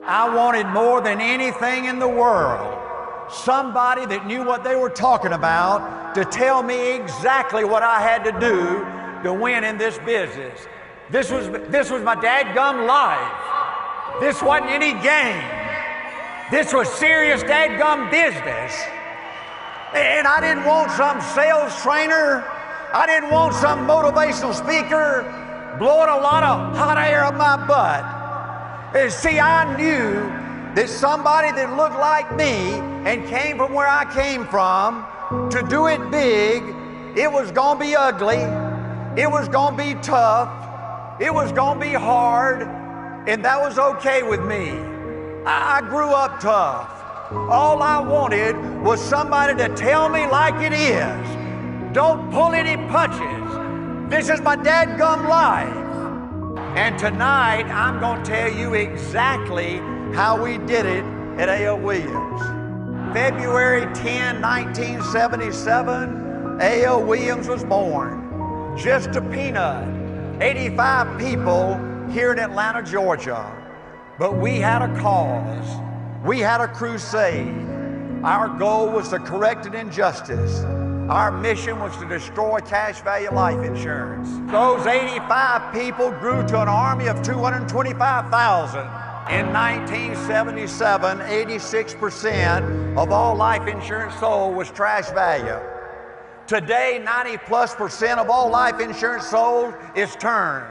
I wanted more than anything in the world somebody that knew what they were talking about to tell me exactly what I had to do to win in this business. This was my dadgum life. This wasn't any game. This was serious dadgum business. And I didn't want some sales trainer. I didn't want some motivational speaker blowing a lot of hot air up my butt. And see, I knew that somebody that looked like me and came from where I came from, to do it big, it was going to be ugly. It was going to be tough. It was going to be hard. And that was okay with me. I grew up tough. All I wanted was somebody to tell me like it is. Don't pull any punches. This is my dadgum life. And tonight, I'm going to tell you exactly how we did it at A.L. Williams. February 10, 1977, A.L. Williams was born. Just a peanut. 85 people here in Atlanta, Georgia. But we had a cause. We had a crusade. Our goal was to correct an injustice. Our mission was to destroy cash value life insurance. Those 85 people grew to an army of 225,000. In 1977, 86% of all life insurance sold was trash value. Today, 90+% of all life insurance sold is term.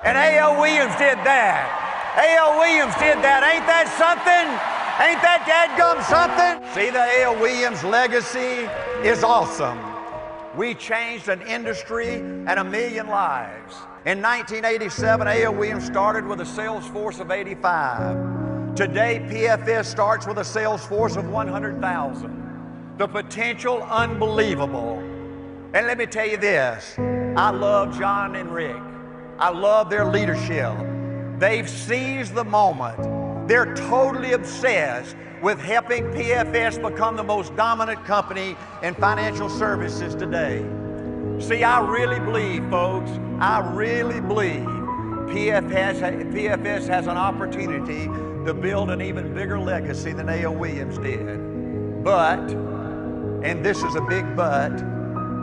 And A.L. Williams did that. A.L. Williams did that. Ain't that something? Ain't that dadgum something? See, the A.L. Williams legacy is awesome. We changed an industry and 1 million lives. In 1987, A.L. Williams started with a sales force of 85. Today, PFS starts with a sales force of 100,000. The potential, unbelievable. And let me tell you this, I love John and Rick. I love their leadership. They've seized the moment. They're totally obsessed with helping PFS become the most dominant company in financial services today. See, I really believe, folks, I really believe PFS has an opportunity to build an even bigger legacy than A.L. Williams did. But, and this is a big but,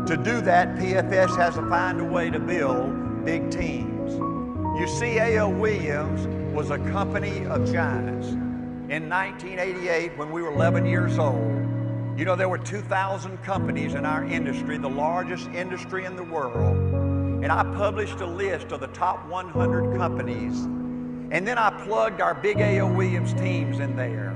to do that, PFS has to find a way to build big teams. You see, A.L. Williams was a company of giants. In 1988, when we were 11 years old, you know, there were 2,000 companies in our industry, the largest industry in the world. And I published a list of the top 100 companies. And then I plugged our big A.L. Williams teams in there.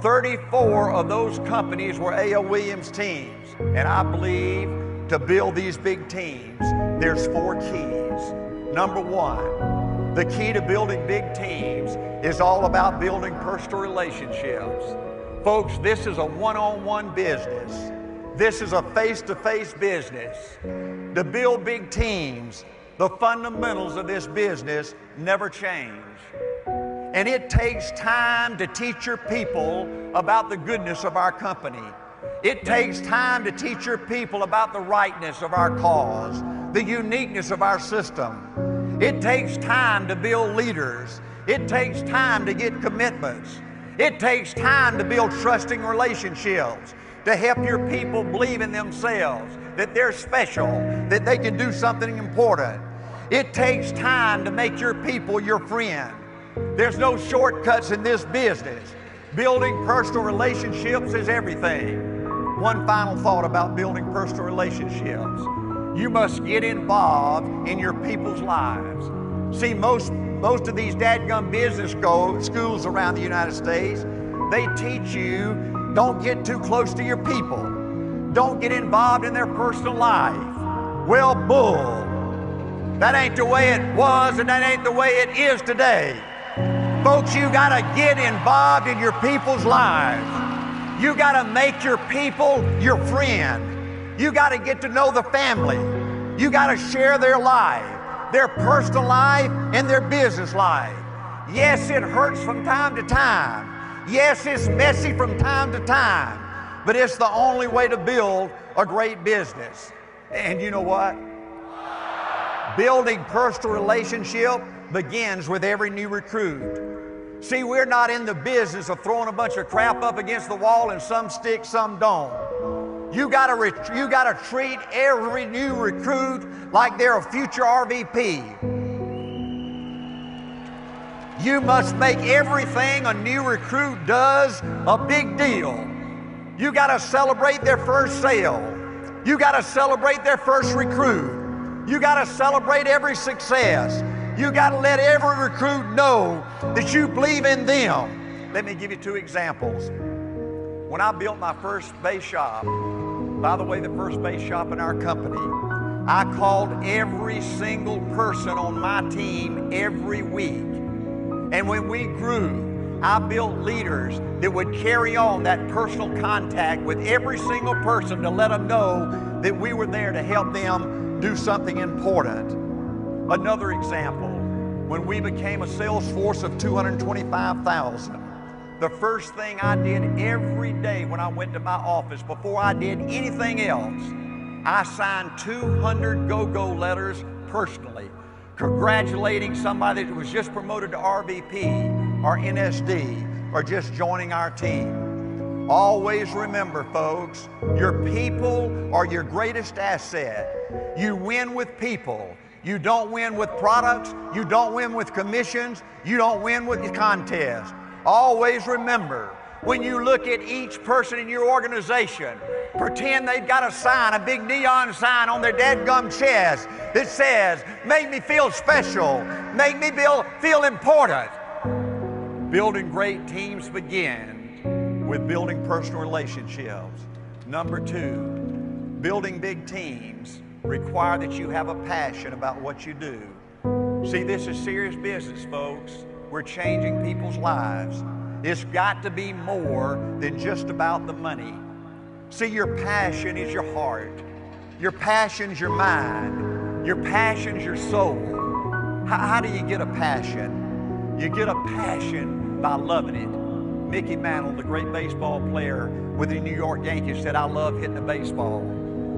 34 of those companies were A.L. Williams teams. And I believe to build these big teams, there's 4 keys. Number 1, the key to building big teams is all about building personal relationships. Folks, this is a one-on-one business. This is a face-to-face business. To build big teams, the fundamentals of this business never change. And it takes time to teach your people about the goodness of our company. It takes time to teach your people about the rightness of our cause, the uniqueness of our system. It takes time to build leaders. It takes time to get commitments. It takes time to build trusting relationships, to help your people believe in themselves, that they're special, that they can do something important. It takes time to make your people your friend. There's no shortcuts in this business. Building personal relationships is everything. One final thought about building personal relationships. You must get involved in your people's lives. See, most of these dadgum business schools around the United States, they teach you don't get too close to your people. Don't get involved in their personal life. Well, bull. That ain't the way it was, and that ain't the way it is today. Folks, you gotta get involved in your people's lives. You gotta make your people your friend. You gotta get to know the family. You gotta share their life, their personal life and their business life. Yes, it hurts from time to time. Yes, it's messy from time to time, but it's the only way to build a great business. And you know what? Building personal relationship begins with every new recruit. See, we're not in the business of throwing a bunch of crap up against the wall and some stick, some don't. You gotta treat every new recruit like they're a future RVP. You must make everything a new recruit does a big deal. You gotta celebrate their first sale. You gotta celebrate their first recruit. You gotta celebrate every success. You gotta let every recruit know that you believe in them. Let me give you two examples. When I built my first base shop, by the way, the first base shop in our company, I called every single person on my team every week. And when we grew, I built leaders that would carry on that personal contact with every single person to let them know that we were there to help them do something important. Another example, when we became a sales force of 225,000, the first thing I did every day when I went to my office, before I did anything else, I signed 200 go-go letters personally, congratulating somebody that was just promoted to RVP or NSD or just joining our team. Always remember, folks, your people are your greatest asset. You win with people. You don't win with products. You don't win with commissions. You don't win with contests. Always remember, when you look at each person in your organization, pretend they've got a sign, a big neon sign on their dadgum chest that says, make me feel special, make me feel important. Building great teams begins with building personal relationships. Number two, building big teams require that you have a passion about what you do. See, this is serious business, folks. We're changing people's lives. It's got to be more than just about the money. See, your passion is your heart. Your passion's your mind. Your passion's your soul. How do you get a passion? You get a passion by loving it. Mickey Mantle, the great baseball player with the New York Yankees, said, I love hitting the baseball.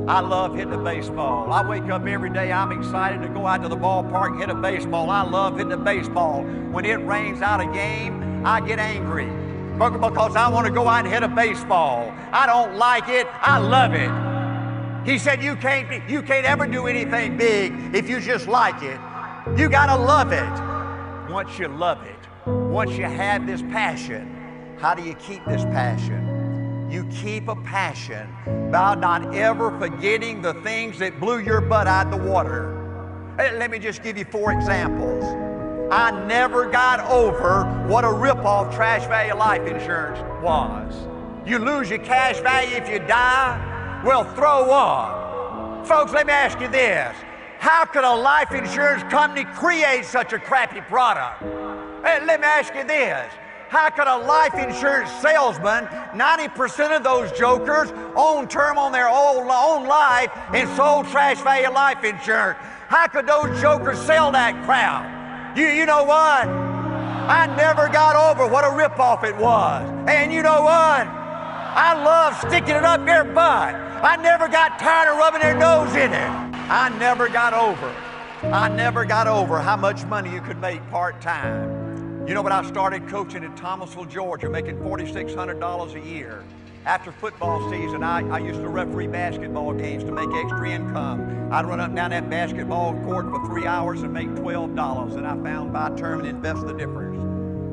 I love hitting the baseball. I wake up every day, I'm excited to go out to the ballpark and hit a baseball. I love hitting the baseball. When it rains out a game, I get angry because I want to go out and hit a baseball. I don't like it, I love it. He said, you can't ever do anything big if you just like it. You gotta love it. Once you love it, once you have this passion, how do you keep this passion? You keep a passion by not ever forgetting the things that blew your butt out of the water. Hey, let me just give you 4 examples. I never got over what a rip-off trash value life insurance was. You lose your cash value if you die? Well, throw up. Folks, let me ask you this. How could a life insurance company create such a crappy product? Hey, let me ask you this. How could a life insurance salesman, 90% of those jokers own term on their own life and sold trash value life insurance? How could those jokers sell that crap? You know what? I never got over what a ripoff it was. And you know what? I love sticking it up their butt. I never got tired of rubbing their nose in it. I never got over how much money you could make part-time. You know, when I started coaching in Thomasville, Georgia, making $4,600 a year. After football season, I used to referee basketball games to make extra income. I'd run up and down that basketball court for 3 hours and make $12, and I found buy term and invest the difference.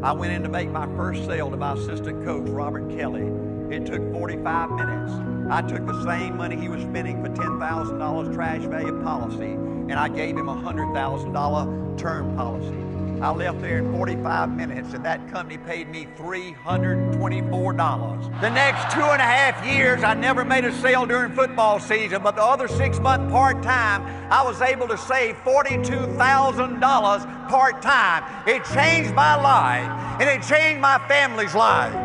I went in to make my first sale to my assistant coach, Robert Kelly. It took 45 minutes. I took the same money he was spending for $10,000 trash value policy, and I gave him a $100,000 term policy. I left there in 45 minutes, and that company paid me $324. The next 2.5 years, I never made a sale during football season, but the other 6-month part-time, I was able to save $42,000 part-time. It changed my life, and it changed my family's life.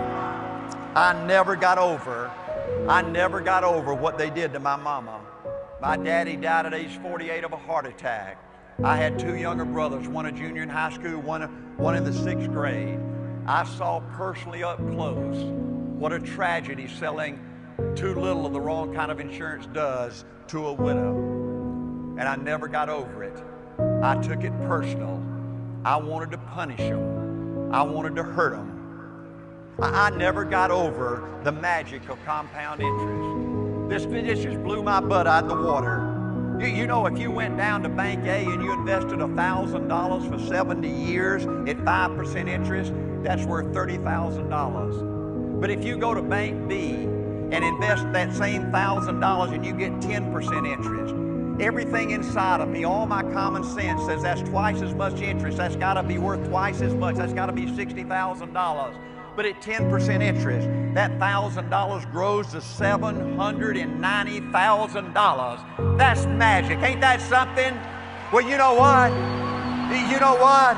I never got over what they did to my mama. My daddy died at age 48 of a heart attack. I had 2 younger brothers, one a junior in high school, one in the 6th grade. I saw personally up close what a tragedy selling too little of the wrong kind of insurance does to a widow. And I never got over it. I took it personal. I wanted to punish them. I wanted to hurt them. I never got over the magic of compound interest. This just blew my butt out of the water. You know, if you went down to Bank A and you invested $1,000 for 70 years at 5% interest, that's worth $30,000. But if you go to Bank B and invest that same $1,000 and you get 10% interest, everything inside of me, all my common sense says that's twice as much interest. That's got to be worth twice as much. That's got to be $60,000. But at 10% interest, that $1,000 grows to $790,000. That's magic. Ain't that something? Well, you know what? You know what?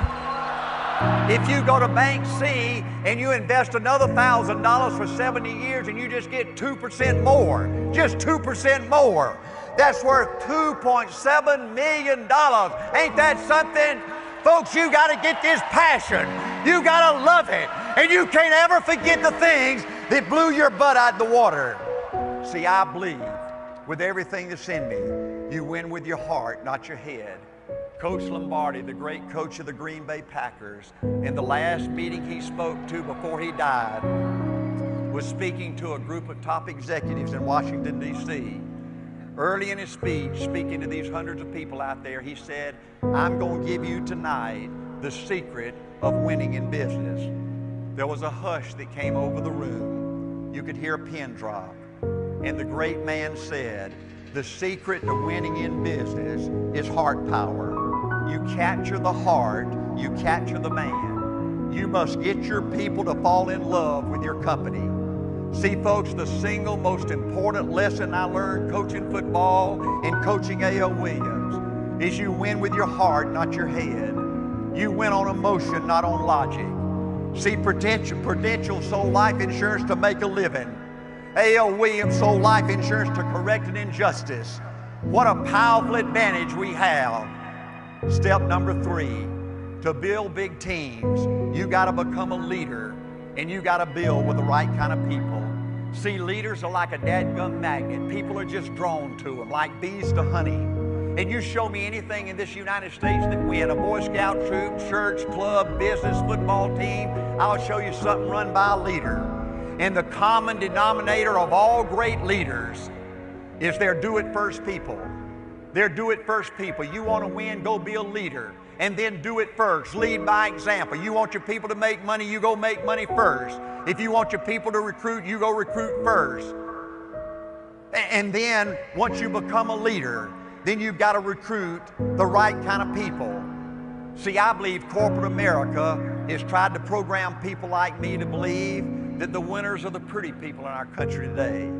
If you go to Bank C and you invest another $1,000 for 70 years and you just get 2% more, just 2% more, that's worth $2.7 million. Ain't that something? Folks, you got to get this passion. You got to love it. And you can't ever forget the things that blew your butt out of the water. See, I believe with everything that's in me, you win with your heart, not your head. Coach Lombardi, the great coach of the Green Bay Packers, in the last meeting he spoke to before he died, was speaking to a group of top executives in Washington, D.C. Early in his speech, speaking to these hundreds of people out there, he said, I'm going to give you tonight the secret of winning in business. There was a hush that came over the room. You could hear a pin drop. And the great man said, the secret to winning in business is heart power. You capture the heart, you capture the man. You must get your people to fall in love with your company. See, folks, the single most important lesson I learned coaching football and coaching A.L. Williams is you win with your heart, not your head. You win on emotion, not on logic. See, Prudential sold life insurance to make a living. A.L. Williams sold life insurance to correct an injustice. What a powerful advantage we have. Step number 3, to build big teams, you got to become a leader. And you got to build with the right kind of people. See, leaders are like a dadgum magnet. People are just drawn to them, like bees to honey. And you show me anything in this United States that win, a Boy Scout troop, church, club, business, football team, I'll show you something run by a leader. And the common denominator of all great leaders is they're do-it-first people. They're do-it-first people. You want to win, go be a leader. And then do it first. Lead by example. You want your people to make money, you go make money first. If you want your people to recruit, you go recruit first. And then, once you become a leader, then you've got to recruit the right kind of people. See, I believe corporate America has tried to program people like me to believe that the winners are the pretty people in our country today.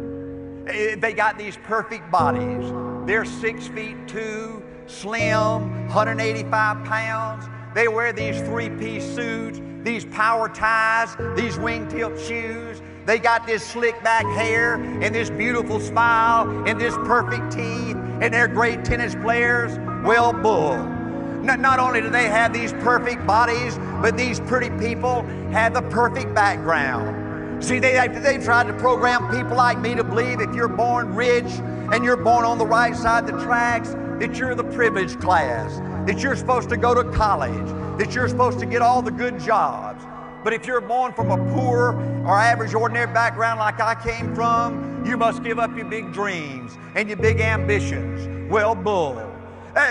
They got these perfect bodies. They're 6'2", slim, 185 pounds. They wear these 3-piece suits, these power ties, these wingtip shoes. They got this slick back hair and this beautiful smile and this perfect teeth, and they're great tennis players. Well, bull. Not only do they have these perfect bodies, but these pretty people have the perfect background. See, they've tried to program people like me to believe if you're born rich and you're born on the right side of the tracks, that you're the privileged class, that you're supposed to go to college, that you're supposed to get all the good jobs. But if you're born from a poor or average, ordinary background like I came from, you must give up your big dreams and your big ambitions. Well, bull.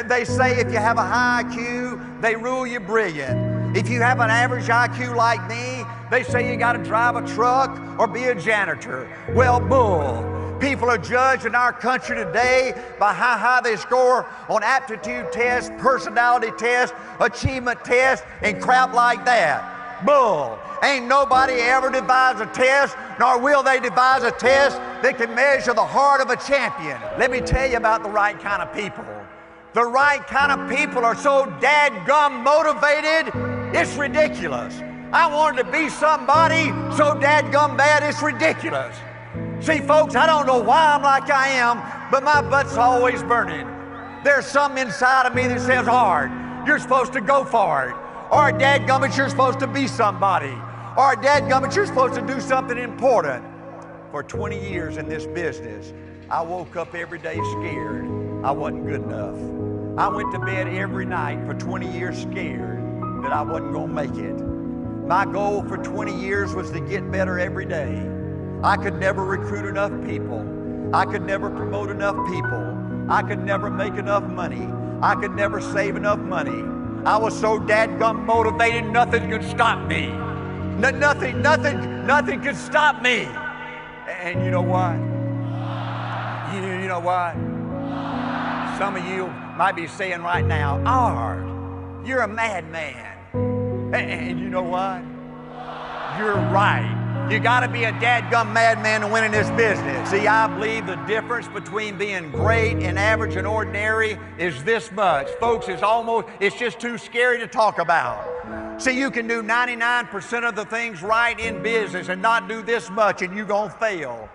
They say if you have a high IQ, they rule you brilliant. If you have an average IQ like me, they say you got to drive a truck or be a janitor. Well, bull. People are judged in our country today by how high they score on aptitude tests, personality tests, achievement tests, and crap like that. Bull. Ain't nobody ever devised a test, nor will they devise a test that can measure the heart of a champion. Let me tell you about the right kind of people. The right kind of people are so dadgum motivated, it's ridiculous. I wanted to be somebody so dadgum bad, it's ridiculous. See, folks, I don't know why I'm like I am, but my butt's always burning. There's something inside of me that says, hard, you're supposed to go for it. Or dadgummit, you're supposed to be somebody. Or dadgummit, you're supposed to do something important. For 20 years in this business, I woke up every day scared I wasn't good enough. I went to bed every night for 20 years scared that I wasn't going to make it. My goal for 20 years was to get better every day. I could never recruit enough people. I could never promote enough people. I could never make enough money. I could never save enough money. I was so dadgum motivated, nothing could stop me. Nothing could stop me. And you know what? You know what? Some of you might be saying right now, Art, you're a madman. And you know what? You're right. You got to be a dadgum madman to win in this business. See, I believe the difference between being great and average and ordinary is this much. Folks, it's just too scary to talk about. See, you can do 99% of the things right in business and not do this much and you're going to fail.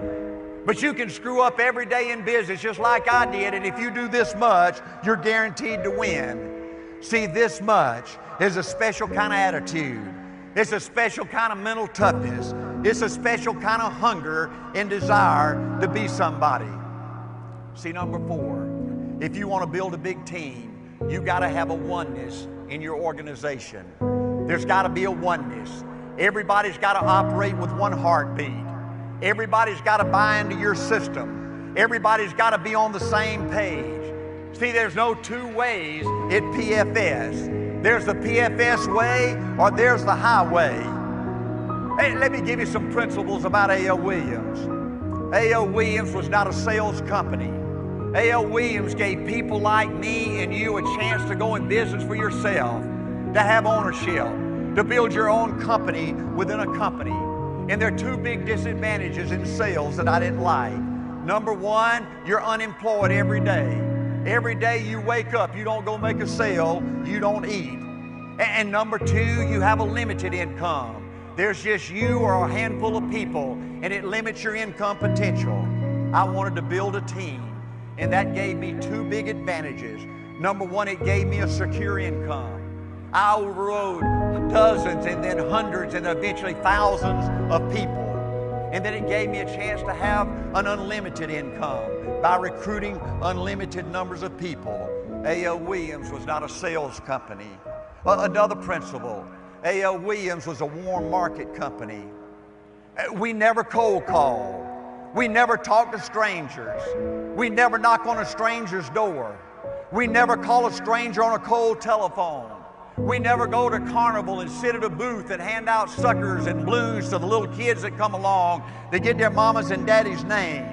But you can screw up every day in business just like I did, and if you do this much, you're guaranteed to win. See, this much is a special kind of attitude. It's a special kind of mental toughness. It's a special kind of hunger and desire to be somebody. See, number 4, if you want to build a big team, you got to have a oneness in your organization. There's got to be a oneness. Everybody's got to operate with one heartbeat. Everybody's got to buy into your system. Everybody's got to be on the same page. See, there's no two ways at PFS. There's the PFS way or there's the highway. Hey, let me give you some principles about A.L. Williams. A.L. Williams was not a sales company. A.L. Williams gave people like me and you a chance to go in business for yourself, to have ownership, to build your own company within a company. And there are 2 big disadvantages in sales that I didn't like. Number 1, you're unemployed every day. Every day you wake up, you don't go make a sale, you don't eat. And number 2, you have a limited income. There's just you or a handful of people, and it limits your income potential. I wanted to build a team, and that gave me 2 big advantages. Number 1, it gave me a secure income. I overrode dozens and then hundreds and eventually thousands of people. And then it gave me a chance to have an unlimited income by recruiting unlimited numbers of people. A.L. Williams was not a sales company. Another principle, A.L. Williams was a warm market company. We never cold call. We never talk to strangers. We never knock on a stranger's door. We never call a stranger on a cold telephone. We never go to Carnival and sit at a booth and hand out suckers and blues to the little kids that come along to get their mama's and daddy's name.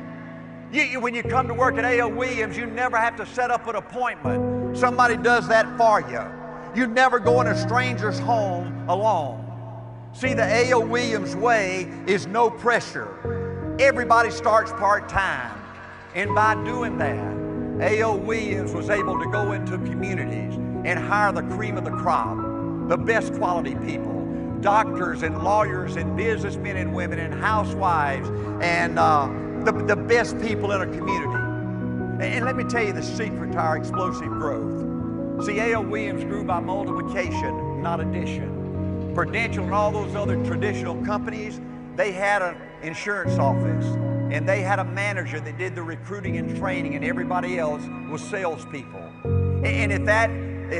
When you come to work at A.L. Williams, you never have to set up an appointment. Somebody does that for you. You never go in a stranger's home alone. See, the A.L. Williams way is no pressure. Everybody starts part-time. And by doing that, A.L. Williams was able to go into communities and hire the cream of the crop, the best quality people, doctors and lawyers and businessmen and women and housewives and the best people in a community. And let me tell you the secret to our explosive growth. See, A.L. Williams grew by multiplication, not addition. Prudential and all those other traditional companies, they had an insurance office and they had a manager that did the recruiting and training, and everybody else was salespeople. And if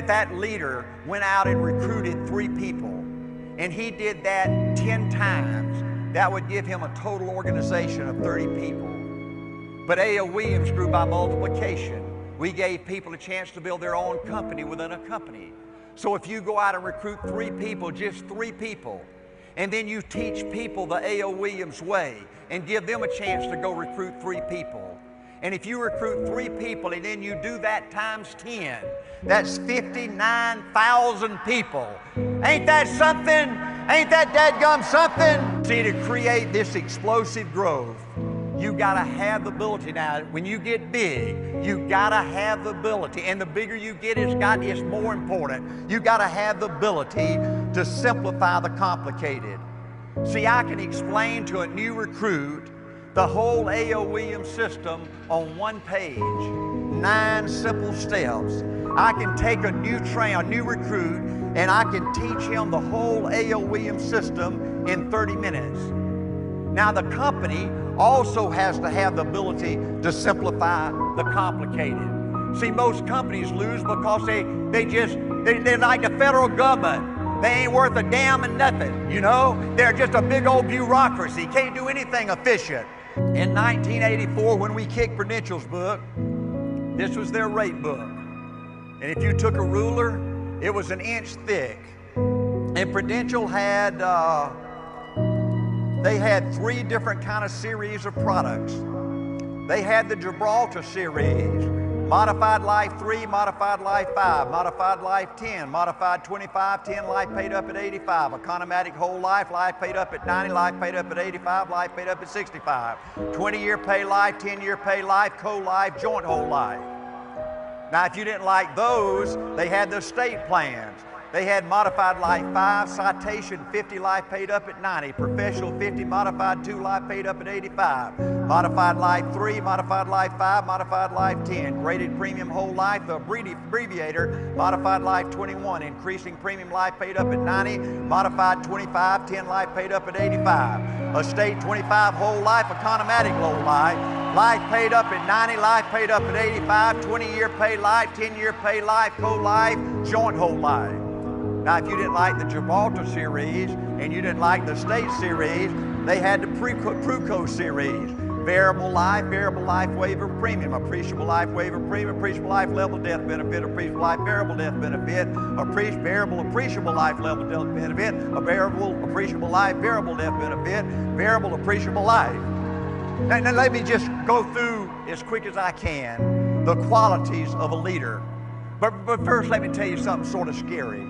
that leader went out and recruited 3 people, and he did that 10 times, that would give him a total organization of 30 people. But A.L. Williams grew by multiplication. We gave people a chance to build their own company within a company. So if you go out and recruit 3 people, just 3 people, and then you teach people the A.L. Williams way and give them a chance to go recruit 3 people. And if you recruit 3 people and then you do that times 10, that's 59,000 people. Ain't that something? Ain't that dadgum something? See, to create this explosive growth, you gotta have the ability. Now, when you get big, you gotta have the ability. And the bigger you get, it's more important. You gotta have the ability to simplify the complicated. See, I can explain to a new recruit the whole A.L. Williams system on 1 page, 9 simple steps. I can take a new recruit, and I can teach him the whole A.L. Williams system in 30 minutes. Now, the company also has to have the ability to simplify the complicated. See, most companies lose because they're like the federal government. They ain't worth a damn and nothing, you know? They're just a big old bureaucracy. Can't do anything efficient. In 1984, when we kicked Prudential's book, this was their rate book. And if you took a ruler, it was an inch thick. And Prudential had, they had 3 different kind of series of products. They had the Gibraltar series, Modified Life 3, Modified Life 5, Modified Life 10, Modified 25, 10 life paid up at 85, Economatic Whole Life, life paid up at 90, life paid up at 85, life paid up at 65, 20-year pay life, 10-year pay life, co-life, joint whole life. Now, if you didn't like those, they had the estate plans. They had Modified Life 5, Citation 50, life paid up at 90, Professional 50, Modified 2, life paid up at 85, Modified Life 3, Modified Life 5, Modified Life 10, Graded Premium Whole Life, the abbreviator, Modified Life 21, Increasing Premium Life paid up at 90, Modified 25, 10 life paid up at 85, Estate 25 Whole Life, Economatic Low Life, life paid up at 90, life paid up at 85, 20-year pay life, 10-year pay life, co-life, joint whole life. Now, if you didn't like the Gibraltar series and you didn't like the State series, they had the Pruco series. Variable life waiver premium, appreciable life waiver premium, appreciable life level death benefit, appreciable life variable death benefit, variable appreciable life level death benefit, a variable appreciable life variable death benefit, variable appreciable life. Now let me just go through as quick as I can the qualities of a leader. But first, let me tell you something sort of scary.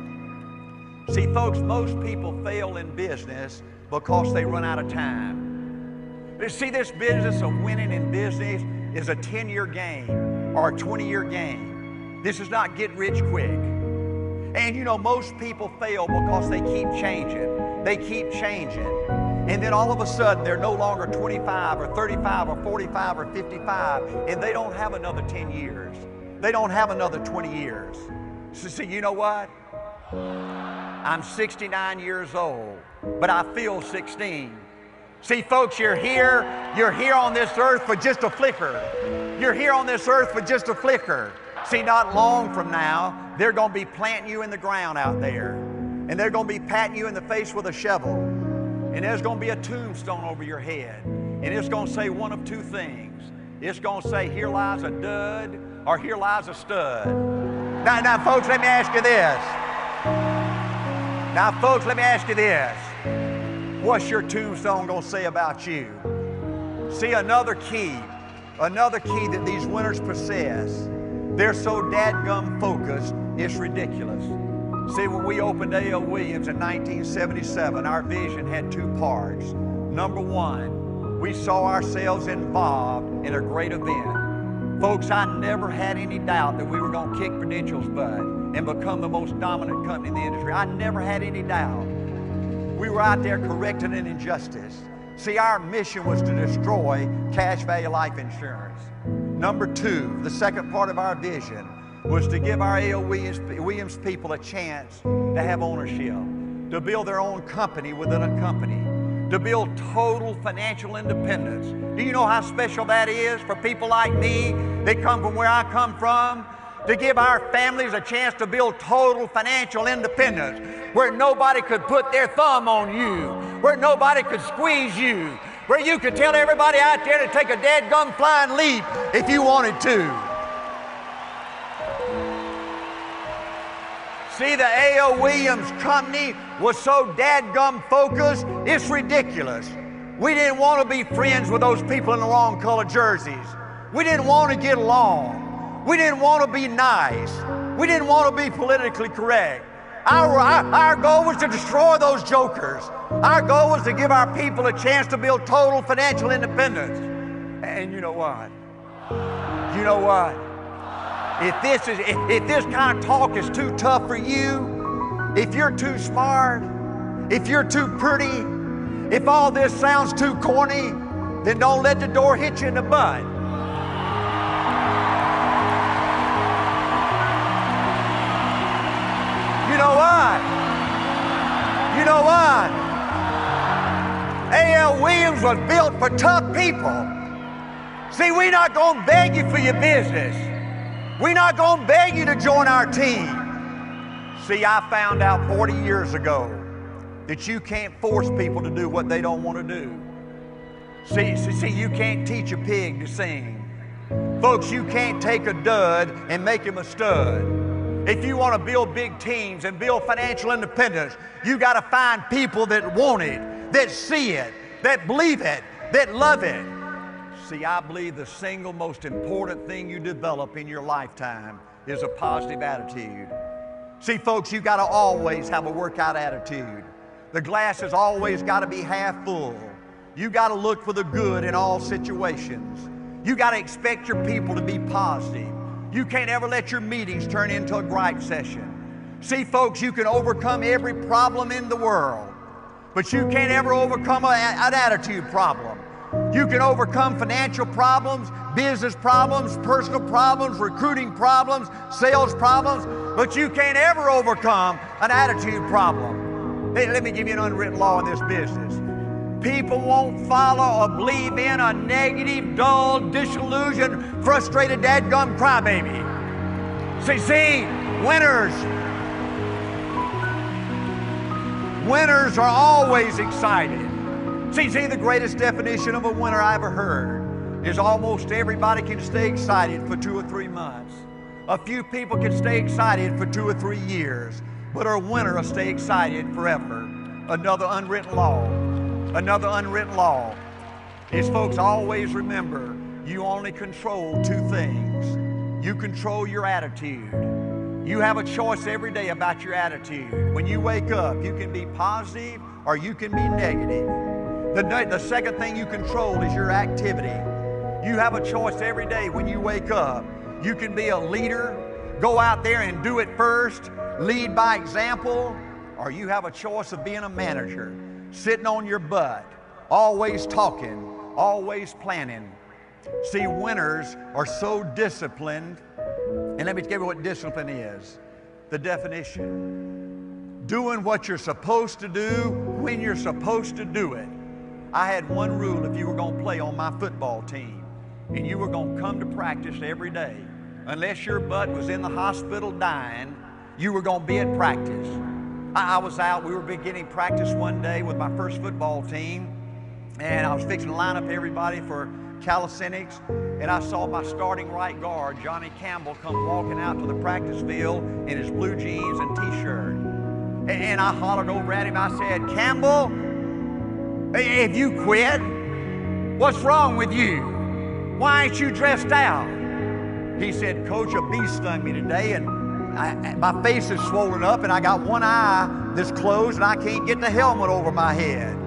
See, folks, most people fail in business because they run out of time. See, this business of winning in business is a 10-year game or a 20-year game. This is not get rich quick. And you know, most people fail because they keep changing. They keep changing. And then all of a sudden, they're no longer 25 or 35 or 45 or 55, and they don't have another 10 years. They don't have another 20 years. So see, you know what? I'm 69 years old, but I feel 16. See, folks, you're here on this earth for just a flicker. You're here on this earth for just a flicker. See, not long from now, they're going to be planting you in the ground out there, and they're going to be patting you in the face with a shovel, and there's going to be a tombstone over your head, and it's going to say one of 2 things. It's going to say, here lies a dud, or here lies a stud. Now, folks, let me ask you this. Now, folks, let me ask you this. What's your tombstone going to say about you? See, another key that these winners possess, they're so dadgum focused, it's ridiculous. See, when we opened A.L. Williams in 1977, our vision had 2 parts. Number 1, we saw ourselves involved in a great event. Folks, I never had any doubt that we were going to kick Prudential's butt and become the most dominant company in the industry. I never had any doubt. We were out there correcting an injustice. See, our mission was to destroy cash value life insurance. Number 2, the second part of our vision was to give our A.L. Williams people a chance to have ownership, to build their own company within a company, to build total financial independence. Do you know how special that is for people like me that come from where I come from? To give our families a chance to build total financial independence, where nobody could put their thumb on you, where nobody could squeeze you, where you could tell everybody out there to take a dadgum flying leap if you wanted to. See, the A.L. Williams Company was so dadgum focused, it's ridiculous. We didn't want to be friends with those people in the wrong color jerseys. We didn't want to get along. We didn't want to be nice. We didn't want to be politically correct. Our goal was to destroy those jokers. Our goal was to give our people a chance to build total financial independence. And you know what? You know what? If this kind of talk is too tough for you, if you're too smart, if you're too pretty, if all this sounds too corny, then don't let the door hit you in the butt. You know what? You know what? A.L. Williams was built for tough people. See, we're not going to beg you for your business. We're not going to beg you to join our team. See, I found out 40 years ago that you can't force people to do what they don't want to do. See, you can't teach a pig to sing. Folks, you can't take a dud and make him a stud. If you want to build big teams and build financial independence, you got to find people that want it, that see it, that believe it, that love it. See, I believe the single most important thing you develop in your lifetime is a positive attitude. See, folks, you got to always have a workout attitude. The glass has always got to be half full. You got to look for the good in all situations. You got to expect your people to be positive. You can't ever let your meetings turn into a gripe session. See, folks, you can overcome every problem in the world, but you can't ever overcome an attitude problem. You can overcome financial problems, business problems, personal problems, recruiting problems, sales problems, but you can't ever overcome an attitude problem. Hey, let me give you an unwritten law in this business. People won't follow or believe in a negative, dull, disillusioned, frustrated, dadgum crybaby. See, winners are always excited. See, the greatest definition of a winner I ever heard is almost everybody can stay excited for 2 or 3 months. A few people can stay excited for 2 or 3 years, but a winner will stay excited forever. Another unwritten law is, folks, always remember, you only control 2 things. You control your attitude. You have a choice every day about your attitude. When you wake up, you can be positive or you can be negative. The second thing you control is your activity. You have a choice every day when you wake up. You can be a leader, go out there and do it first, lead by example, or you have a choice of being a manager, sitting on your butt, always talking, always planning. See, winners are so disciplined, and let me tell you what discipline is. The definition: doing what you're supposed to do when you're supposed to do it. I had one rule if you were going to play on my football team, and you were going to come to practice every day. Unless your butt was in the hospital dying, you were going to be at practice. I was out, we were beginning practice one day with my first football team, and I was fixing to line up everybody for calisthenics, and I saw my starting right guard, Johnny Campbell, come walking out to the practice field in his blue jeans and t-shirt. And I hollered over at him, I said, "Campbell, have you quit? What's wrong with you? Why ain't you dressed out?" He said, "Coach, a bee stung me today, and my face is swollen up, and I got one eye that's closed, and I can't get the helmet over my head."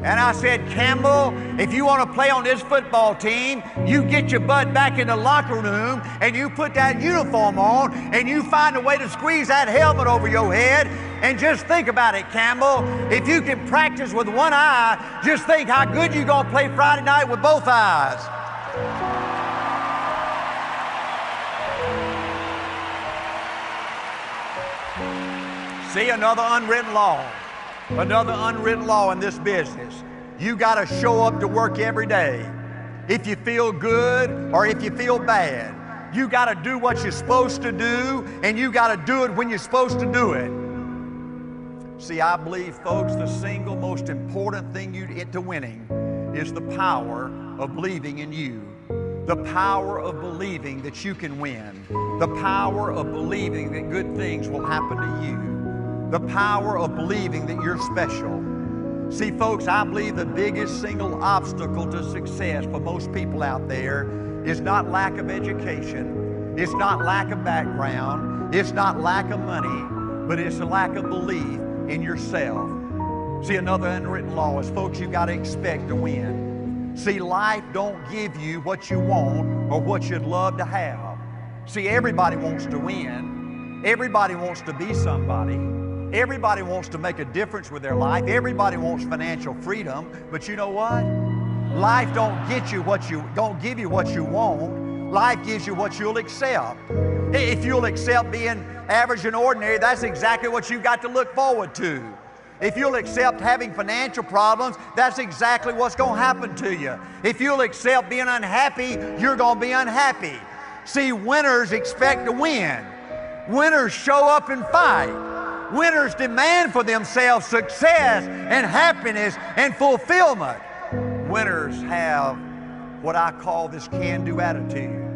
And I said, "Campbell, if you want to play on this football team, you get your butt back in the locker room, and you put that uniform on, and you find a way to squeeze that helmet over your head. And just think about it, Campbell. If you can practice with one eye, just think how good you're going to play Friday night with both eyes." See, another unwritten law in this business. You got to show up to work every day. If you feel good or if you feel bad, you got to do what you're supposed to do, and you got to do it when you're supposed to do it. See, I believe, folks, the single most important thing to winning is the power of believing in you. The power of believing that you can win. The power of believing that good things will happen to you. The power of believing that you're special. See, folks, I believe the biggest single obstacle to success for most people out there is not lack of education, it's not lack of background, it's not lack of money, but it's a lack of belief in yourself. See, another unwritten law is, folks, you got to expect to win. See, life don't give you what you want or what you'd love to have. See, everybody wants to win. Everybody wants to be somebody. Everybody wants to make a difference with their life. Everybody wants financial freedom. But you know what? Life don't give you what you want. Life gives you what you'll accept. If you'll accept being average and ordinary, that's exactly what you've got to look forward to. If you'll accept having financial problems, that's exactly what's going to happen to you. If you'll accept being unhappy, you're going to be unhappy. See, winners expect to win. Winners show up and fight. Winners demand for themselves success and happiness and fulfillment. Winners have what I call this can-do attitude.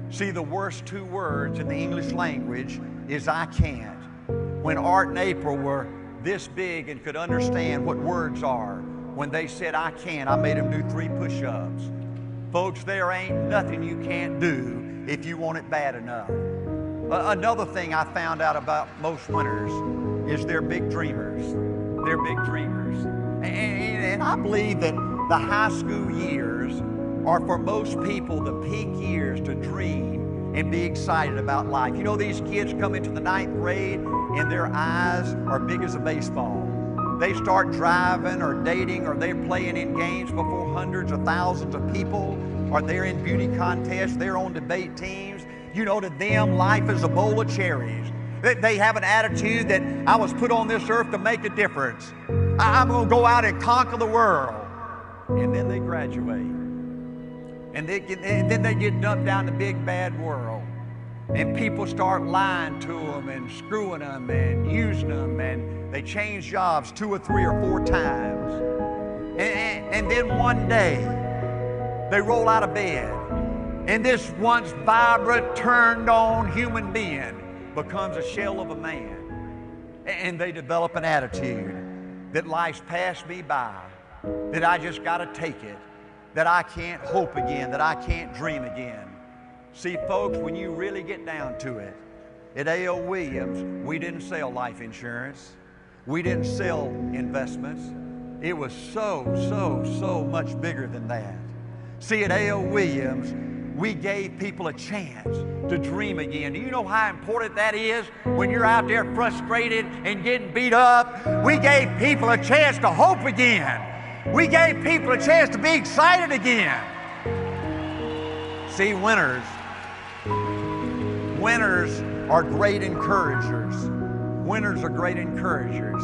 See, the worst two words in the English language is I can't. When Art and April were this big and could understand what words are, when they said I can't, I made them do 3 push-ups. Folks, there ain't nothing you can't do if you want it bad enough. Another thing I found out about most winners is they're big dreamers. They're big dreamers. And I believe that the high school years are for most people the peak years to dream and be excited about life. You know, these kids come into the 9th grade and their eyes are big as a baseball. They start driving or dating, or they're playing in games before hundreds of thousands of people, or they're in beauty contests, they're on debate teams. You know, to them, life is a bowl of cherries. They have an attitude that I was put on this earth to make a difference. I'm going to go out and conquer the world. And then they graduate. And then they get dumped down the big bad world. And people start lying to them and screwing them and using them. And they change jobs 2 or 3 or 4 times. And then one day, they roll out of bed. And this once vibrant, turned on human being becomes a shell of a man. And they develop an attitude that life's passed me by, that I just got to take it, that I can't hope again, that I can't dream again. See, folks, when you really get down to it, at A.O. Williams, we didn't sell life insurance. We didn't sell investments. It was so much bigger than that. See, at A.O. Williams, we gave people a chance to dream again. Do you know how important that is when you're out there frustrated and getting beat up? We gave people a chance to hope again. We gave people a chance to be excited again. See, winners are great encouragers. Winners are great encouragers.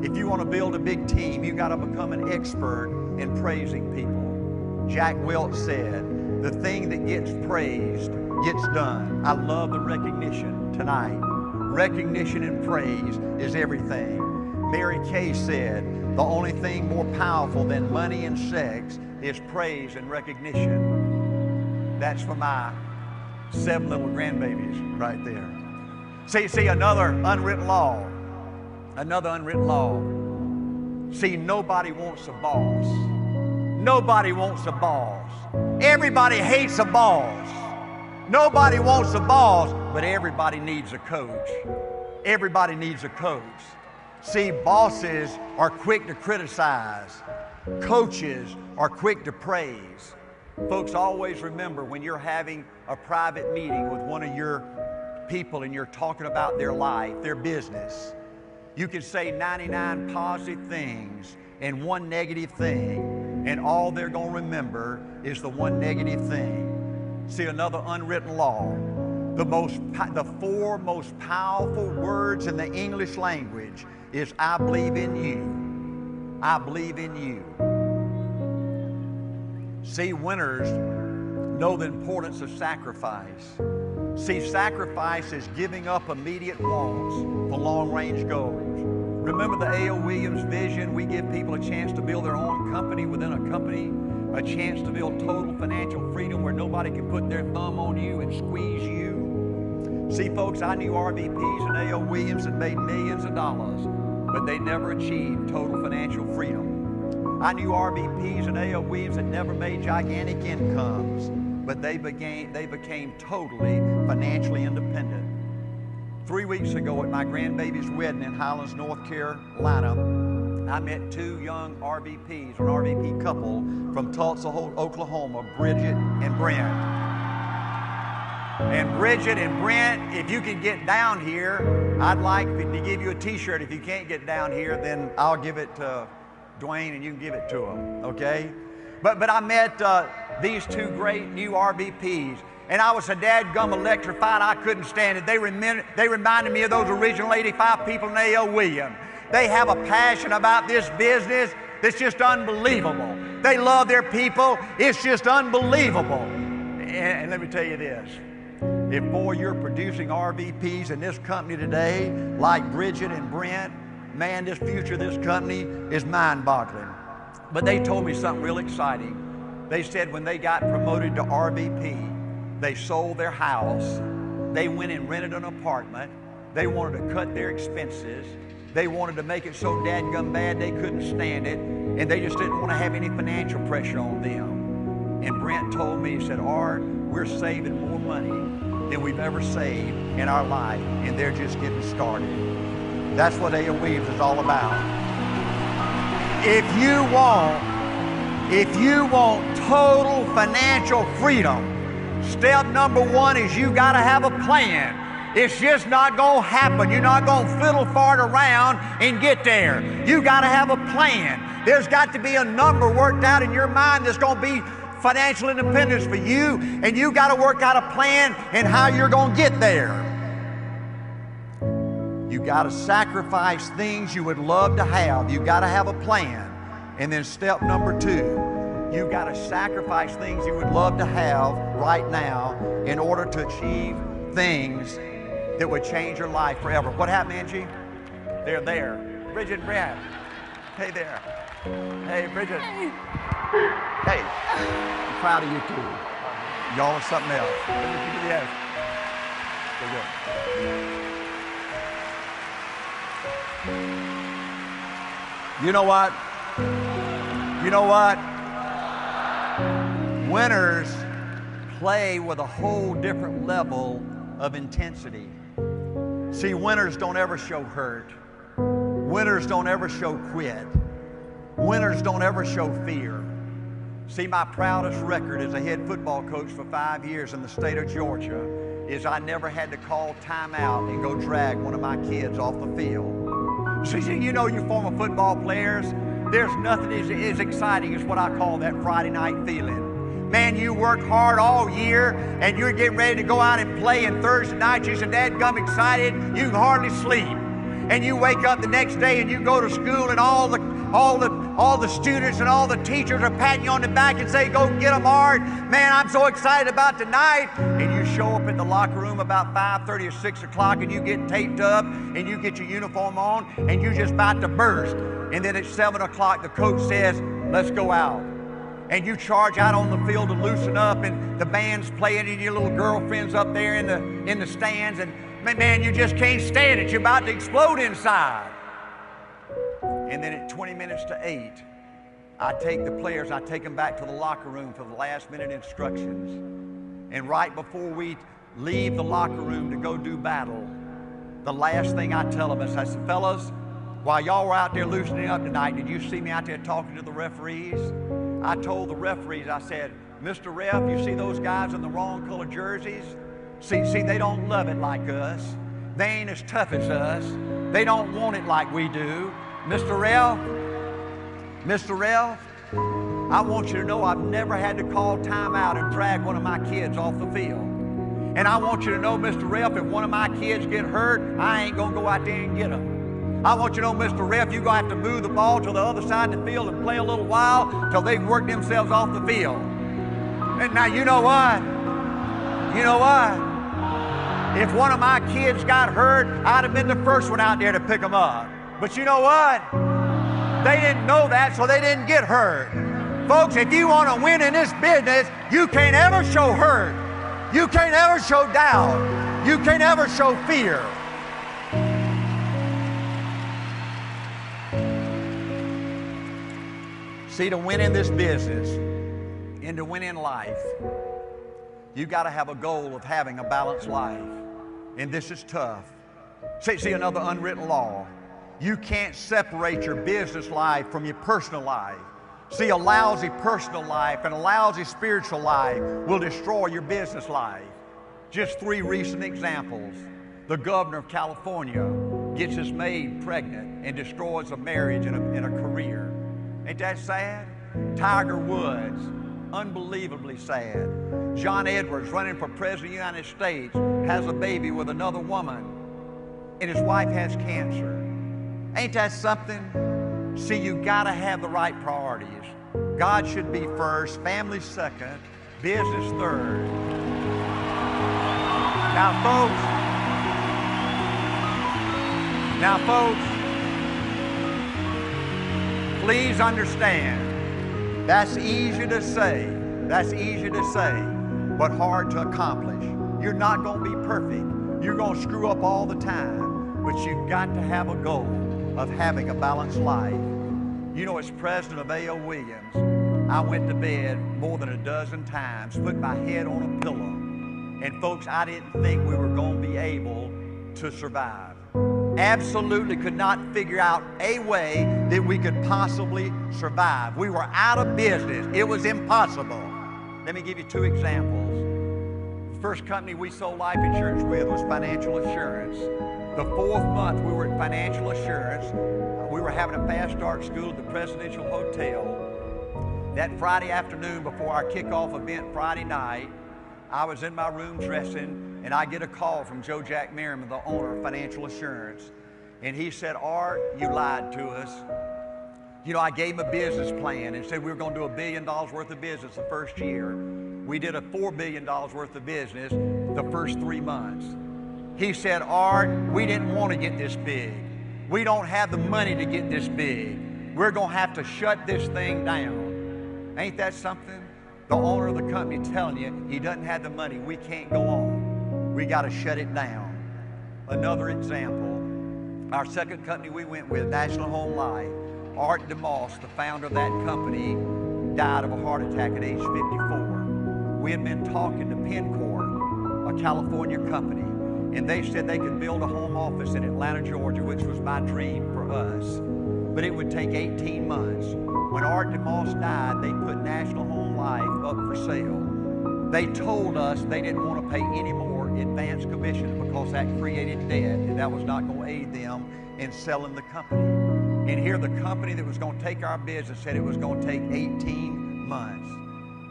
If you want to build a big team, you've got to become an expert in praising people. Jack Welch said, the thing that gets praised gets done. I love the recognition tonight. Recognition and praise is everything. Mary Kay said, the only thing more powerful than money and sex is praise and recognition. That's for my 7 little grandbabies right there. See, another unwritten law. Another unwritten law. See, nobody wants a boss. Nobody wants a boss. Everybody hates a boss. Nobody wants a boss, but everybody needs a coach. Everybody needs a coach. See, bosses are quick to criticize. Coaches are quick to praise. Folks, always remember when you're having a private meeting with one of your people and you're talking about their life, their business, you can say 99 positive things and 1 negative thing, and all they're going to remember is the 1 negative thing. See, another unwritten law. The 4 most powerful words in the English language is I believe in you. I believe in you. See, winners know the importance of sacrifice. See, sacrifice is giving up immediate wants for long-range goals. Remember the A.O. Williams vision? We give people a chance to build their own company within a company, a chance to build total financial freedom where nobody can put their thumb on you and squeeze you. See, folks, I knew RVPs and A.O. Williams that made millions of dollars, but they never achieved total financial freedom. I knew RVPs and A.O. Williams that never made gigantic incomes, but they became totally financially independent. 3 weeks ago at my grandbaby's wedding in Highlands, North Carolina, I met 2 young RVPs, an RVP couple from Tulsa, Oklahoma, Bridget and Brent. And Bridget and Brent, if you can get down here, I'd like to give you a t-shirt. If you can't get down here, then I'll give it to Dwayne and you can give it to him, okay? But I met these 2 great new RVPs, and I was so dadgum electrified I couldn't stand it. They reminded me of those original 85 people in A.O. Williams. They have a passion about this business that's just unbelievable. They love their people. It's just unbelievable. And let me tell you this. If, boy, you're producing RVPs in this company today, like Bridget and Brent, man, this future of this company is mind-boggling. But they told me something real exciting. They said when they got promoted to RVP, they sold their house, they went and rented an apartment, they wanted to cut their expenses, they wanted to make it so dadgum bad they couldn't stand it, and they just didn't want to have any financial pressure on them. And Brent told me, he said, Art, we're saving more money than we've ever saved in our life, and they're just getting started. That's what A.O. Weaves is all about. If you want total financial freedom, step number one is you got to have a plan. It's just not going to happen. You're not going to fiddle fart around and get there. You got to have a plan. There's got to be a number worked out in your mind that's going to be financial independence for you, and you got to work out a plan and how you're going to get there. You got to sacrifice things you would love to have. You got to have a plan. And then step number two, you got to sacrifice things you would love to have right now in order to achieve things that would change your life forever. What happened, Angie? They're there. Bridget and Brad. Hey there. Hey, Bridget. Hey. I'm proud of you too. Y'all are something else. Yes. You know what? You know what? Winners play with a whole different level of intensity. See, winners don't ever show hurt. Winners don't ever show quit. Winners don't ever show fear. See, my proudest record as a head football coach for 5 years in the state of Georgia is I never had to call timeout and go drag one of my kids off the field. See, you know, you former football players, there's nothing as exciting as what I call that Friday night feeling. Man, you work hard all year and you're getting ready to go out and play, and Thursday night you said, dadgum excited, you can hardly sleep. And you wake up the next day and you go to school, and all the students and all the teachers are patting you on the back and say, go get them, Art. Man, I'm so excited about tonight. And you show up in the locker room about 5:30 or 6 o'clock, and you get taped up and you get your uniform on and you're just about to burst. And then at 7 o'clock the coach says, let's go out. And you charge out on the field to loosen up, and the band's playing and your little girlfriend's up there in the stands, and man, you just can't stand it. You're about to explode inside. And then at 20 minutes to 8, I take the players, I take them back to the locker room for the last minute instructions. And right before we leave the locker room to go do battle, the last thing I tell them is, I said, fellas, while y'all were out there loosening up tonight, did you see me out there talking to the referees? I told the referees, I said, Mr. Ref, you see those guys in the wrong color jerseys? See, they don't love it like us. They ain't as tough as us. They don't want it like we do. Mr. Ralph, I want you to know I've never had to call timeout and drag one of my kids off the field. And I want you to know, Mr. Ralph, if one of my kids get hurt, I ain't going to go out there and get them. I want you to know, Mr. Ref, you're going to have to move the ball to the other side of the field and play a little while till they've worked themselves off the field. And now, you know what? You know what? If one of my kids got hurt, I'd have been the first one out there to pick them up. But you know what? They didn't know that, so they didn't get hurt. Folks, if you want to win in this business, you can't ever show hurt. You can't ever show doubt. You can't ever show fear. See, to win in this business and to win in life, you got to have a goal of having a balanced life. And this is tough. See, another unwritten law. You can't separate your business life from your personal life. See, a lousy personal life and a lousy spiritual life will destroy your business life. Just 3 recent examples. The governor of California gets his maid pregnant and destroys a marriage and a career. Ain't that sad? Tiger Woods, unbelievably sad. John Edwards, running for president of the United States, has a baby with another woman, and his wife has cancer. Ain't that something? See, you gotta have the right priorities. God should be first, family second, business third. Now folks, please understand, that's easy to say, but hard to accomplish. You're not going to be perfect. You're going to screw up all the time, but you've got to have a goal of having a balanced life. You know, as president of A.O. Williams, I went to bed more than a dozen times, put my head on a pillow, and folks, I didn't think we were going to be able to survive. Absolutely could not figure out a way that we could possibly survive. We were out of business. It was impossible. Let me give you two examples. The first company we sold life insurance with was Financial Assurance. The fourth month we were at Financial Assurance. We were having a fast start school at the Presidential Hotel. That Friday afternoon before our kickoff event Friday night, I was in my room dressing, and I get a call from Joe Jack Merriman, the owner of Financial Assurance. And he said, Art, you lied to us. You know, I gave him a business plan and said we were going to do $1 billion worth of business the first year. We did a $4 billion worth of business the first 3 months. He said, Art, we didn't want to get this big. We don't have the money to get this big. We're going to have to shut this thing down. Ain't that something? The owner of the company telling you he doesn't have the money. We can't go on. We got to shut it down. Another example, our second company we went with, National Home Life, Art DeMoss, the founder of that company, died of a heart attack at age 54. We had been talking to Pencore, a California company, and they said they could build a home office in Atlanta, Georgia, which was my dream for us. But it would take 18 months. When Art DeMoss died, they put National Home Life up for sale. They told us they didn't want to pay any more advance commissions because that created debt, and that was not going to aid them in selling the company. And here the company that was going to take our business said it was going to take 18 months.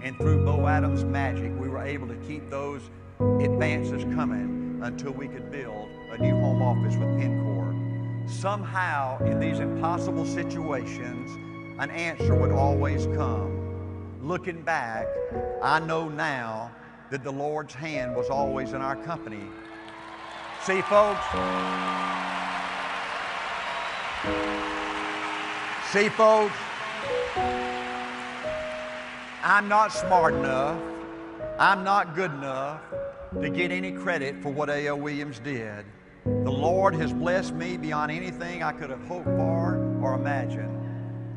And through Bo Adams' magic, we were able to keep those advances coming until we could build a new home office with Pencore. Somehow, in these impossible situations, an answer would always come. Looking back, I know now that the Lord's hand was always in our company. See, folks, I'm not smart enough, I'm not good enough to get any credit for what A.O. Williams did. The Lord has blessed me beyond anything I could have hoped for or imagined.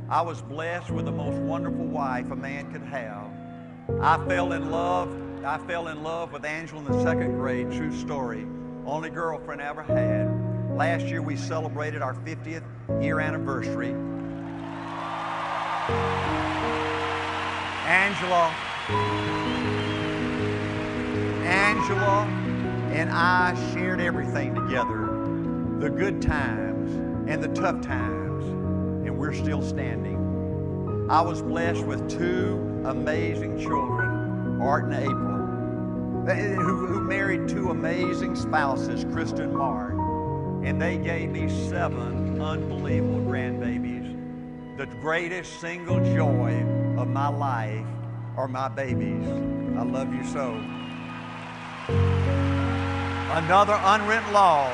I was blessed with the most wonderful wife a man could have. I fell in love with Angela in the second grade, true story. Only girlfriend I ever had. Last year we celebrated our 50th year anniversary. Angela and I shared everything together, the good times and the tough times, and we're still standing. I was blessed with two amazing children, Art and April, who married two amazing spouses, Krista and Mark, and they gave me 7 unbelievable grandbabies. The greatest single joy of my life are my babies. I love you so. Another unwritten law.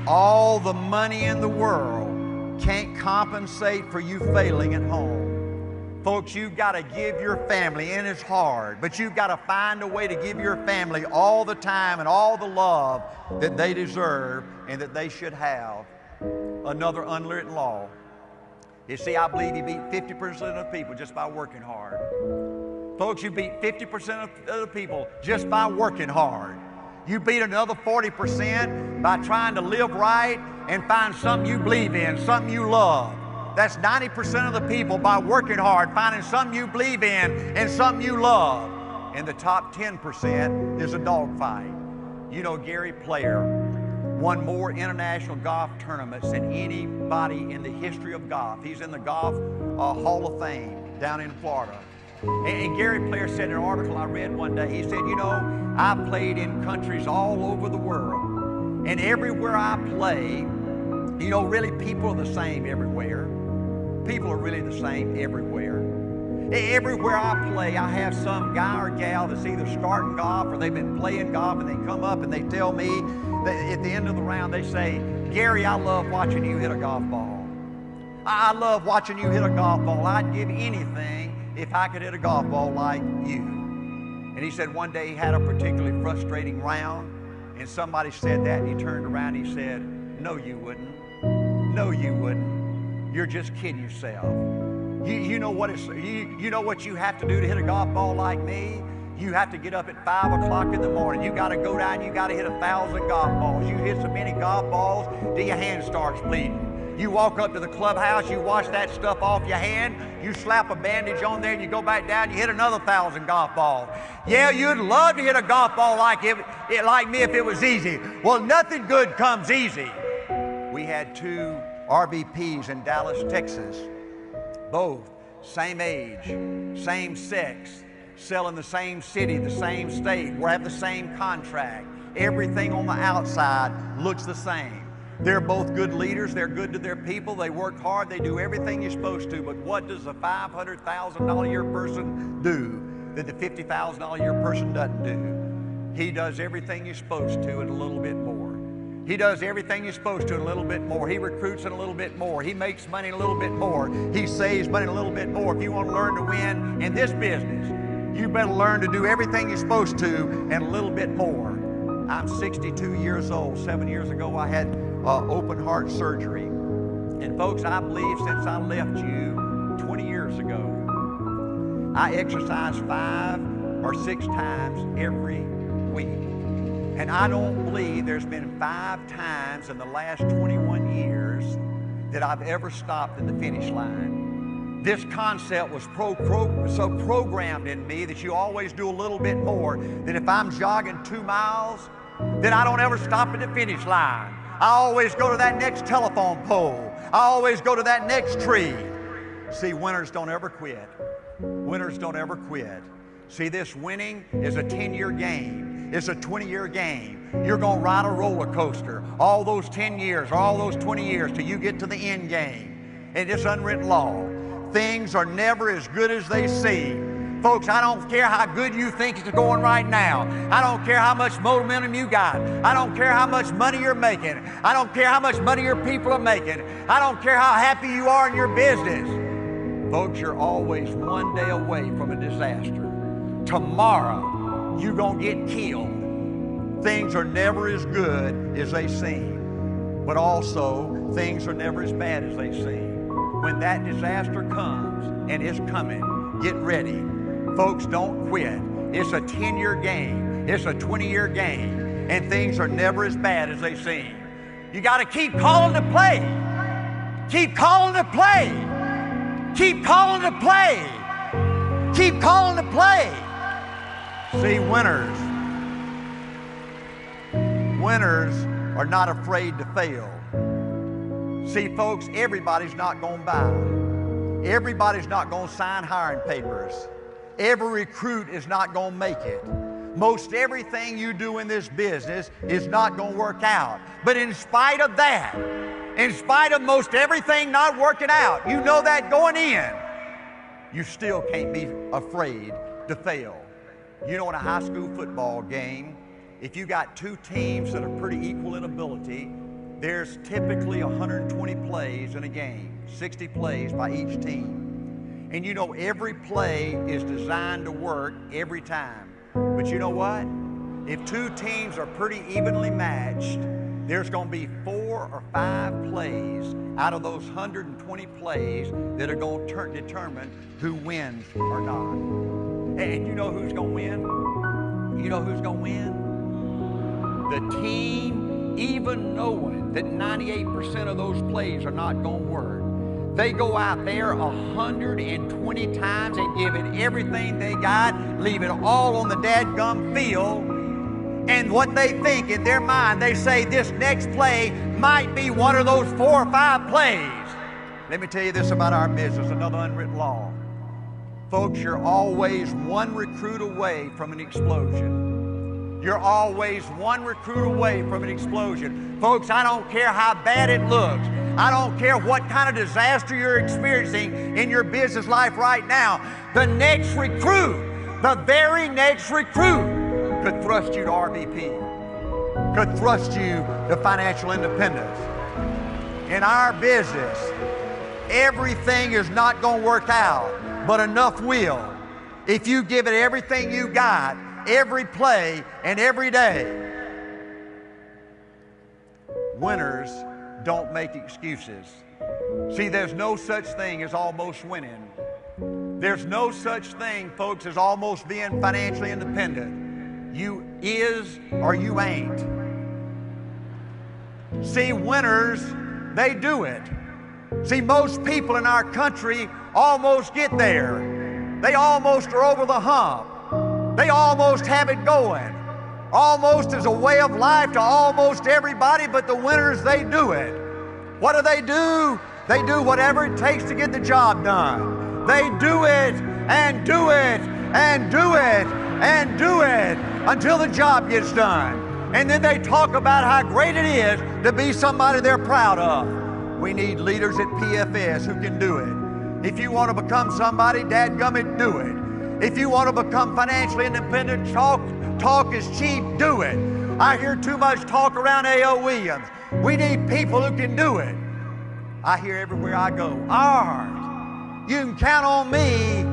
All the money in the world can't compensate for you failing at home. Folks, you've got to give your family, and it's hard, but you've got to find a way to give your family all the time and all the love that they deserve and that they should have. Another unwritten law. You see, I believe you beat 50% of the people just by working hard. Folks, you beat 50% of the people just by working hard. You beat another 40% by trying to live right and find something you believe in, something you love. That's 90% of the people by working hard, finding something you believe in and something you love. And the top 10% is a dogfight. You know, Gary Player won more international golf tournaments than anybody in the history of golf. He's in the Golf Hall of Fame down in Florida. And Gary Player said in an article I read one day, he said, you know, I played in countries all over the world. And everywhere I play, you know, really people are the same everywhere. People are really the same everywhere. Everywhere I play, I have some guy or gal that's either starting golf or they've been playing golf, and they come up and they tell me that at the end of the round, they say, Gary, I love watching you hit a golf ball. I love watching you hit a golf ball. I'd give anything if I could hit a golf ball like you. And he said one day he had a particularly frustrating round, and somebody said that, and he turned around and he said, no, you wouldn't. No, you wouldn't. You're just kidding yourself. You know what you have to do to hit a golf ball like me? You have to get up at 5 o'clock in the morning. You got to go down, you got to hit 1,000 golf balls. You hit so many golf balls till your hand starts bleeding. You walk up to the clubhouse, you wash that stuff off your hand, you slap a bandage on there, and you go back down, you hit another 1,000 golf balls. Yeah, you'd love to hit a golf ball like me if it was easy. Well, nothing good comes easy. We had 2 RVPs in Dallas, Texas. Both same age, same sex, sell in the same city, the same state, we have the same contract. Everything on the outside looks the same. They're both good leaders, they're good to their people, they work hard, they do everything you're supposed to, but what does a $500,000 a year person do that the $50,000 a year person doesn't do? He does everything you're supposed to and a little bit more. He does everything you're supposed to and a little bit more. He recruits and a little bit more. He makes money a little bit more. He saves money a little bit more. If you want to learn to win in this business, you better learn to do everything you're supposed to and a little bit more. I'm 62 years old. 7 years ago, I had open heart surgery. And folks, I believe since I left you 20 years ago, I exercise 5 or 6 times every week. And I don't believe there's been 5 times in the last 21 years that I've ever stopped at the finish line. This concept was so programmed in me that you always do a little bit more, that if I'm jogging 2 miles, then I don't ever stop at the finish line. I always go to that next telephone pole. I always go to that next tree. See, winners don't ever quit. Winners don't ever quit. See, this winning is a 10-year game. It's a 20-year game. You're going to ride a roller coaster all those 10 years or all those 20 years till you get to the end game. And it's unwritten law. Things are never as good as they seem. Folks, I don't care how good you think it's going right now. I don't care how much momentum you got. I don't care how much money you're making. I don't care how much money your people are making. I don't care how happy you are in your business. Folks, you're always one day away from a disaster. Tomorrow, you're going to get killed. Things are never as good as they seem, but also things are never as bad as they seem. When that disaster comes, and it's coming, get ready. Folks, don't quit. It's a 10-year game. It's a 20-year game, and things are never as bad as they seem. You got to keep calling to play. Keep calling to play. Keep calling to play. Keep calling to play. See, winners are not afraid to fail. See, folks, everybody's not going to buy. Everybody's not going to sign hiring papers. Every recruit is not going to make it. Most everything you do in this business is not going to work out. But in spite of that, in spite of most everything not working out, you know that going in, you still can't be afraid to fail. You know, in a high school football game, if you got 2 teams that are pretty equal in ability, there's typically 120 plays in a game, 60 plays by each team. And you know, every play is designed to work every time. But you know what? If 2 teams are pretty evenly matched, there's going to be 4 or 5 plays out of those 120 plays that are going to determine who wins or not. And you know who's going to win? You know who's going to win? The team, even knowing that 98% of those plays are not going to work, they go out there 120 times and give it everything they got, leave it all on the dadgum field, and what they think in their mind, they say this next play might be one of those 4 or 5 plays. Let me tell you this about our business, another unwritten law. Folks, you're always one recruit away from an explosion. You're always one recruit away from an explosion. Folks, I don't care how bad it looks. I don't care what kind of disaster you're experiencing in your business life right now. The next recruit, the very next recruit could thrust you to RVP, could thrust you to financial independence. In our business, everything is not going to work out, but enough will. If you give it everything you got, every play and every day. Winners don't make excuses. See, there's no such thing as almost winning. There's no such thing, folks, as almost being financially independent. You is or you ain't. See, winners, they do it. See, most people in our country almost get there. They almost are over the hump. They almost have it going. Almost is a way of life to almost everybody, but the winners, they do it. What do? They do whatever it takes to get the job done. They do it and do it and do it and do it until the job gets done. And then they talk about how great it is to be somebody they're proud of. We need leaders at PFS who can do it. If you want to become somebody, dadgummit, do it. If you want to become financially independent, talk is cheap, do it. I hear too much talk around A.O. Williams. We need people who can do it. I hear everywhere I go, Art, you can count on me.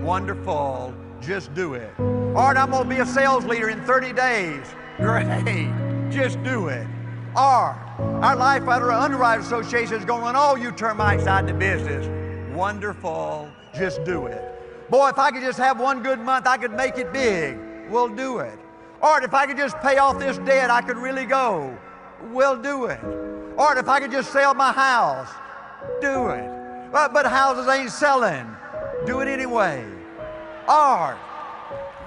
Wonderful, just do it. Art, I'm going to be a sales leader in 30 days. Great, just do it. Art, our Life Underwriters Association is going to run all you termites out of the business. Wonderful, just do it. Boy, if I could just have one good month, I could make it big. We'll do it. Art, if I could just pay off this debt, I could really go. We'll do it. Art, if I could just sell my house, do it. But houses ain't selling. Do it anyway. Art,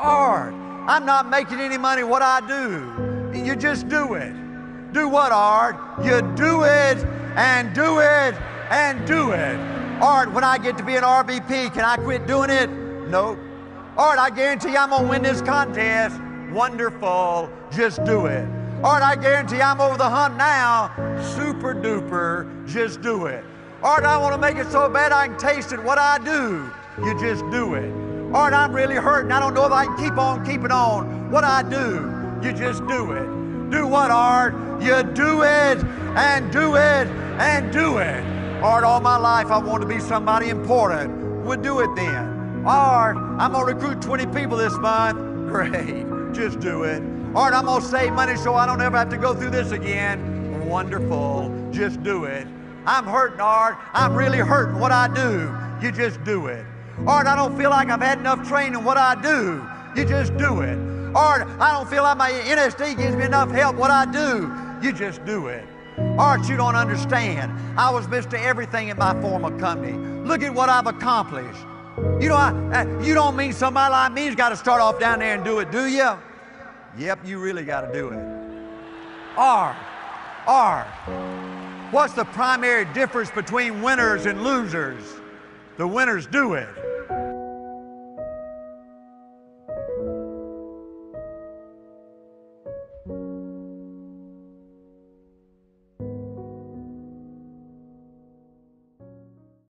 I'm not making any money. What I do? You just do it. Do what, Art? You do it and do it and do it. Art, when I get to be an RVP, can I quit doing it? Nope. Art, I guarantee I'm going to win this contest. Wonderful. Just do it. Art, I guarantee I'm over the hump now. Super duper. Just do it. Art, I want to make it so bad I can taste it. What I do? You just do it. Art, I'm really hurting. I don't know if I can keep on keeping on. What I do? You just do it. Do what, Art? You do it and do it and do it. Art, all my life I want to be somebody important. We'll do it then. Art, I'm going to recruit 20 people this month. Great. Just do it. Art, I'm going to save money so I don't ever have to go through this again. Wonderful. Just do it. I'm hurting, Art. I'm really hurting. What I do? You just do it. Art, I don't feel like I've had enough training. What I do? You just do it. Art, I don't feel like my NSD gives me enough help. What I do? You just do it. Art, you don't understand. I was Mr. Everything at my former company. Look at what I've accomplished. You know, you don't mean somebody like me's got to start off down there and do it, do you? Yep, you really got to do it. Art, what's the primary difference between winners and losers? The winners do it.